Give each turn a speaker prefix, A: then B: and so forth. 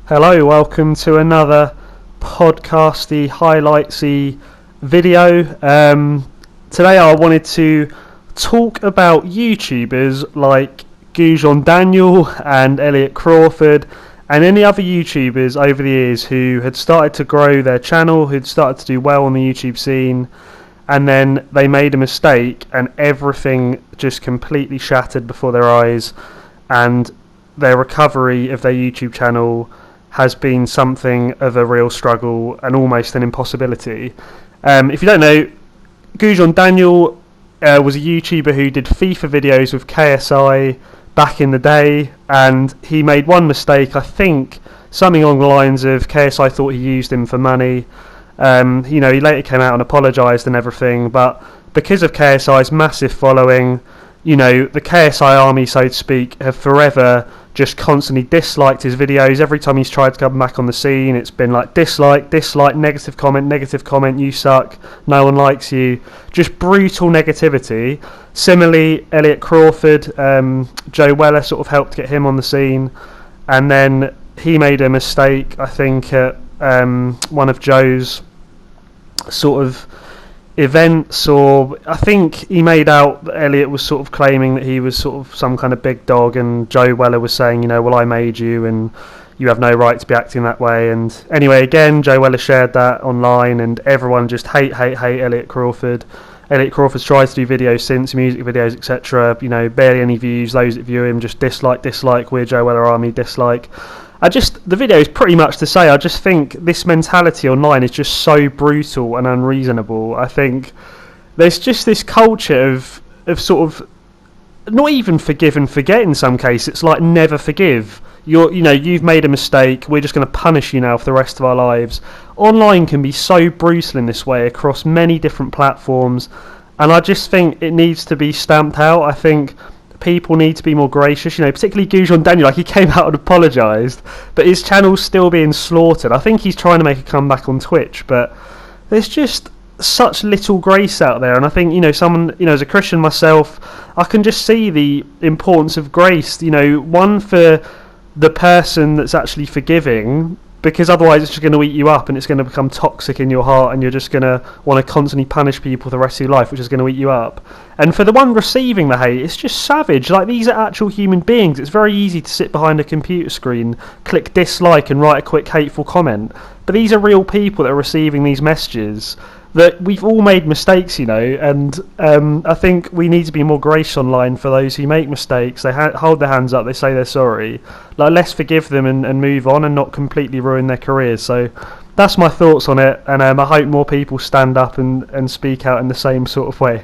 A: Hello, welcome to another podcasty, highlightsy video. Today I wanted to talk about YouTubers like GudjonDaniel and Elliot Crawford and any other YouTubers over the years who had started to grow their channel, who'd started to do well on the YouTube scene, and then they made a mistake and everything just completely shattered before their eyes, and their recovery of their YouTube channel has been something of a real struggle and almost an impossibility. If you don't know, GudjonDaniel was a YouTuber who did FIFA videos with KSI back in the day, and he made one mistake. I think something along the lines of KSI thought he used him for money. He later came out and apologised and everything, but because of KSI's massive following, the KSI army, so to speak, have forever just constantly disliked his videos. Every time he's tried to come back on the scene, it's been like dislike, negative comment, you suck, no one likes you. Just brutal negativity. Similarly, Elliot Crawford, Joe Weller sort of helped get him on the scene, and then he made a mistake, I think, at one of Joe's sort of events, or I think he made out that Elliot was sort of claiming that he was sort of some kind of big dog, and Joe Weller was saying, well, I made you and you have no right to be acting that way. And anyway, again, Joe Weller shared that online and everyone just hate Elliot Crawford. Elliot Crawford's tried to do videos since, music videos, etc. Barely any views. Those that view him just dislike, we're Joe Weller army, dislike. The video is pretty much to say, I just think this mentality online is just so brutal and unreasonable. I think there's just this culture of sort of not even forgive and forget in some cases. It's like never forgive. You've made a mistake, we're just going to punish you now for the rest of our lives. Online can be so brutal in this way across many different platforms, and I just think it needs to be stamped out. I think people need to be more gracious, particularly GudjonDaniel. He came out and apologised, but his channel's still being slaughtered. I think he's trying to make a comeback on Twitch, but there's just such little grace out there, and I think, someone, as a Christian myself, I can just see the importance of grace, one for the person that's actually forgiving, because otherwise it's just going to eat you up and it's going to become toxic in your heart, and you're just going to want to constantly punish people for the rest of your life, which is going to eat you up. And for the one receiving the hate, it's just savage. Like, these are actual human beings. It's very easy to sit behind a computer screen, click dislike and write a quick hateful comment, but these are real people that are receiving these messages. That we've all made mistakes, and I think we need to be more gracious online for those who make mistakes. They hold their hands up, they say they're sorry. Let's forgive them and move on and not completely ruin their careers. So that's my thoughts on it, and I hope more people stand up and speak out in the same sort of way.